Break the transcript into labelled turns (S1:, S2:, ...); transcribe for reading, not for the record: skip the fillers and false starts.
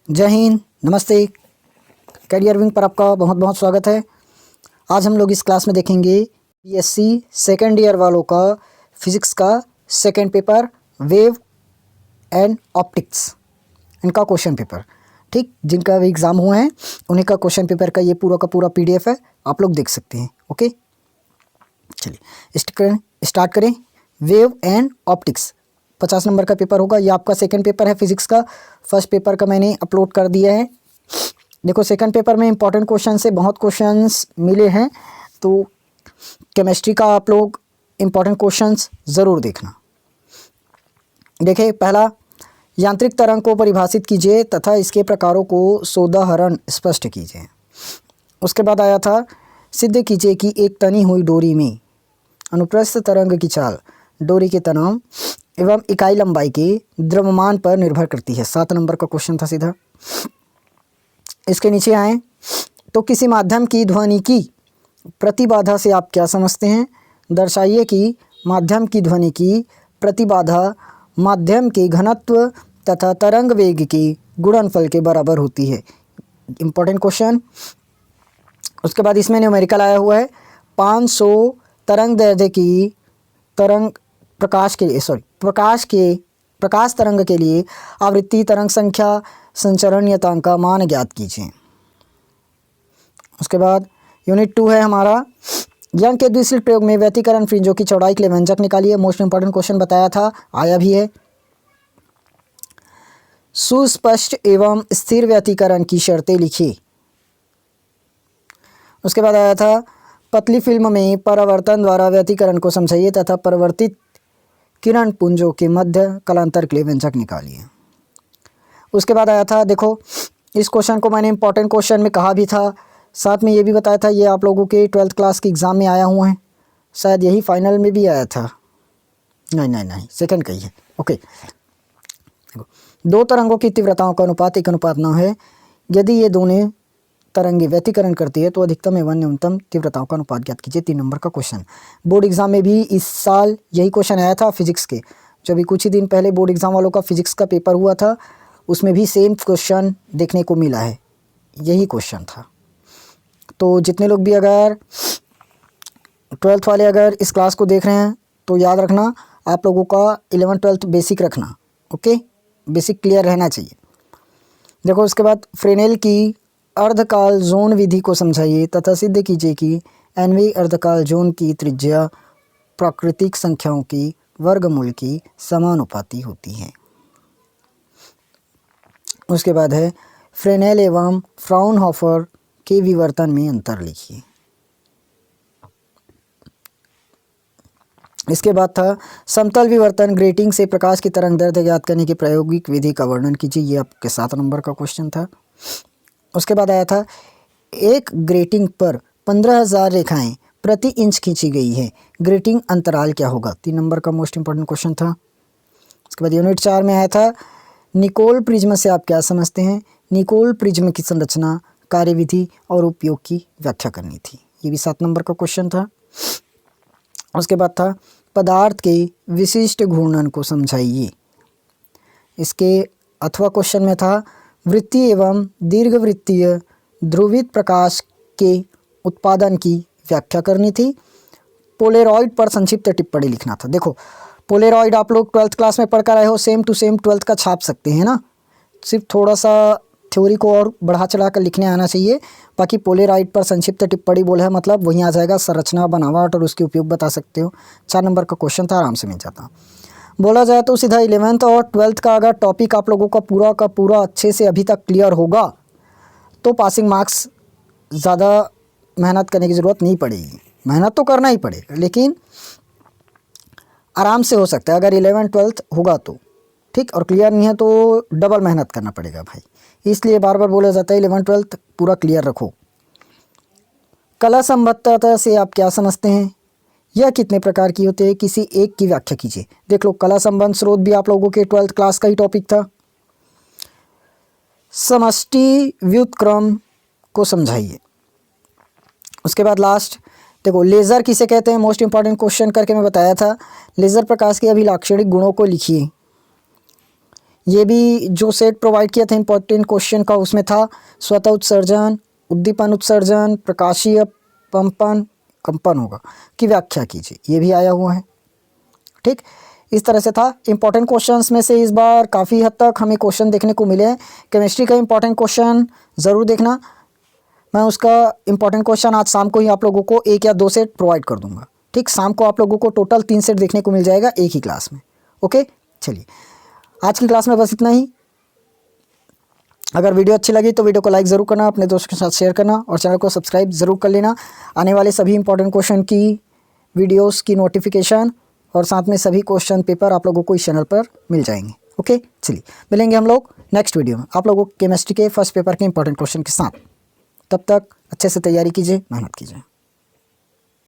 S1: जय हिंद, नमस्ते। Career wing पर आपका बहुत बहुत स्वागत है। आज हम लोग इस क्लास में देखेंगे बीएससी सेकेंड ईयर वालों का फिजिक्स का second paper wave and optics, इनका क्वेश्चन पेपर। ठीक, जिनका भी एग्ज़ाम हुए हैं उन्हीं का क्वेश्चन पेपर का ये पूरा का पूरा पीडीएफ है, आप लोग देख सकते हैं। ओके, चलिए स्टार्ट करें। वेव एंड ऑप्टिक्स 50 नंबर का पेपर होगा। ये आपका सेकंड पेपर है फिजिक्स का। फर्स्ट पेपर का मैंने अपलोड कर दिया है। देखो, सेकंड पेपर में इंपॉर्टेंट क्वेश्चन से बहुत क्वेश्चंस मिले हैं, तो केमिस्ट्री का आप लोग इंपॉर्टेंट क्वेश्चंस ज़रूर देखना। देखिए, पहला, यांत्रिक तरंग को परिभाषित कीजिए तथा इसके प्रकारों को सोदाहरण स्पष्ट कीजिए। उसके बाद आया था, सिद्ध कीजिए कि एक तनी हुई डोरी में अनुप्रस्थ तरंग की चाल डोरी के तनाव एवं इकाई लंबाई के द्रव्यमान पर निर्भर करती है। 7 नंबर का क्वेश्चन था सीधा। इसके नीचे आए तो किसी माध्यम की ध्वनि की प्रतिबाधा से आप क्या समझते हैं? दर्शाइए कि माध्यम की ध्वनि की प्रतिबाधा माध्यम के घनत्व तथा तरंग वेग के गुणनफल के बराबर होती है। Important question. उसके बाद इसमें न्यूमेरिकल आया हुआ है। 500 तरंग दैर्ध्य की तरंग प्रकाश तरंग के लिए आवृत्ति तरंग संख्या संचरण नियतांक का मान ज्ञात कीजिए। उसके बाद यूनिट 2 है हमारा, यंग के द्विस्लिट प्रयोग में व्यतिकरण फ्रिंजों की चौड़ाई के लिए व्यंजक निकालिए। मोस्ट इंपॉर्टेंट क्वेश्चन बताया था, आया भी है। सुस्पष्ट एवं स्थिर व्यतिकरण की शर्तें लिखिए। उसके बाद आया था, पतली फिल्म में परावर्तन द्वारा व्यतिकरण को समझाइए तथा परिवर्तित किरण पुंजों के मध्य कालांतर के लिए व्यंजक निकालिए। उसके बाद आया था, देखो इस क्वेश्चन को मैंने इंपॉर्टेंट क्वेश्चन में कहा भी था, साथ में ये भी बताया था, ये आप लोगों के 12th क्लास के एग्ज़ाम में आया हुआ है, शायद यही फाइनल में भी आया था। नहीं, सेकंड का ही है। ओके, देखो, दो तरंगों की तीव्रताओं का अनुपात 1:9 है। यदि ये दोनों तरंगे व्यतिकरण करती है तो अधिकतम एवं न्यूनतम तीव्रताओं का अनुपात ज्ञात कीजिए। 3 नंबर का क्वेश्चन। बोर्ड एग्जाम में भी इस साल यही क्वेश्चन आया था फिजिक्स के। जो अभी कुछ ही दिन पहले बोर्ड एग्जाम वालों का फिजिक्स का पेपर हुआ था, उसमें भी सेम क्वेश्चन देखने को मिला है, यही क्वेश्चन था। तो जितने लोग भी अगर 12th वाले अगर इस क्लास को देख रहे हैं तो याद रखना, आप लोगों का 11th 12th बेसिक रखना। ओके, बेसिक क्लियर रहना चाहिए। देखो, उसके बाद फ्रेनेल की अर्धकाल जोन विधि को समझाइए तथा सिद्ध कीजिए कि एनवी अर्धकाल जोन की त्रिज्या प्राकृतिक संख्याओं की वर्गमूल की समानुपाती होती है। उसके बाद है, फ्रेनेल एवं फ्राउनहोफर के विवर्तन में अंतर लिखिए। इसके बाद था, समतल विवर्तन ग्रेटिंग से प्रकाश की तरंग दैर्ध्य ज्ञात करने की प्रायोगिक विधि का वर्णन कीजिए। ये आपके 7 नंबर का क्वेश्चन था। उसके बाद आया था, एक ग्रेटिंग पर 15,000 रेखाएं प्रति इंच खींची गई है, ग्रेटिंग अंतराल क्या होगा? 3 नंबर का मोस्ट इंपॉर्टेंट क्वेश्चन था। उसके बाद यूनिट 4 में आया था, निकोल प्रिज्म से आप क्या समझते हैं? निकोल प्रिज्म की संरचना, कार्यविधि और उपयोग की व्याख्या करनी थी। ये भी 7 नंबर का क्वेश्चन था। उसके बाद था, पदार्थ के विशिष्ट घूर्णन को समझाइए। इसके अथवा क्वेश्चन में था, वृत्तीय एवं दीर्घवृत्तीय ध्रुवित प्रकाश के उत्पादन की व्याख्या करनी थी। पोलेरॉइड पर संक्षिप्त टिप्पणी लिखना था। देखो, पोलेरॉइड आप लोग 12th क्लास में पढ़कर आए हो, सेम टू सेम 12th का छाप सकते हैं ना, सिर्फ थोड़ा सा थ्योरी को और बढ़ा चढ़ा कर लिखने आना चाहिए। बाकी पोलेरॉइड पर संक्षिप्त टिप्पणी बोला है मतलब वहीं आ जाएगा, संरचना बनावट और उसके उपयोग बता सकते हो। 4 नंबर का क्वेश्चन था, आराम से मिल जाता। बोला जाए तो सीधा 11th और 12th का अगर टॉपिक आप लोगों का पूरा अच्छे से अभी तक क्लियर होगा तो पासिंग मार्क्स, ज़्यादा मेहनत करने की ज़रूरत नहीं पड़ेगी। मेहनत तो करना ही पड़ेगा लेकिन आराम से हो सकता है अगर 11th 12th होगा तो, ठीक। और क्लियर नहीं है तो डबल मेहनत करना पड़ेगा भाई, इसलिए बार बार बोला जाता है 11th 12th पूरा क्लियर रखो। कला संबद्धता से आप क्या समझते हैं? यह कितने प्रकार की होती है? किसी एक की व्याख्या कीजिए। देख लो, कला संबंध स्रोत भी आप लोगों के 12th क्लास का ही टॉपिक था। समष्टि व्युत्क्रम को समझाइए। उसके बाद लास्ट, देखो, लेज़र किसे कहते हैं? मोस्ट इंपॉर्टेंट क्वेश्चन करके मैं बताया था। लेज़र प्रकाश के अभिलाक्षणिक गुणों को लिखिए। ये भी जो सेट प्रोवाइड किया था इंपॉर्टेंट क्वेश्चन का, उसमें था स्वतः उत्सर्जन, उद्दीपन उत्सर्जन, प्रकाशीय कंपन होगा की व्याख्या कीजिए, ये भी आया हुआ है। ठीक, इस तरह से था। इंपॉर्टेंट क्वेश्चंस में से इस बार काफ़ी हद तक हमें क्वेश्चन देखने को मिले हैं। केमिस्ट्री का इंपॉर्टेंट क्वेश्चन ज़रूर देखना, मैं उसका इंपॉर्टेंट क्वेश्चन आज शाम को ही आप लोगों को 1 या 2 सेट प्रोवाइड कर दूंगा। ठीक, शाम को आप लोगों को टोटल 3 सेट देखने को मिल जाएगा एक ही क्लास में। ओके, चलिए आज की क्लास में बस इतना ही। अगर वीडियो अच्छी लगी तो वीडियो को लाइक ज़रूर करना, अपने दोस्तों के साथ शेयर करना और चैनल को सब्सक्राइब ज़रूर कर लेना। आने वाले सभी इंपॉर्टेंट क्वेश्चन की वीडियोस की नोटिफिकेशन और साथ में सभी क्वेश्चन पेपर आप लोगों को इस चैनल पर मिल जाएंगे। ओके, चलिए मिलेंगे हम लोग नेक्स्ट वीडियो में आप लोगों को केमिस्ट्री के फर्स्ट पेपर के इंपॉर्टेंट क्वेश्चन के साथ। तब तक अच्छे से तैयारी कीजिए, मेहनत कीजिए।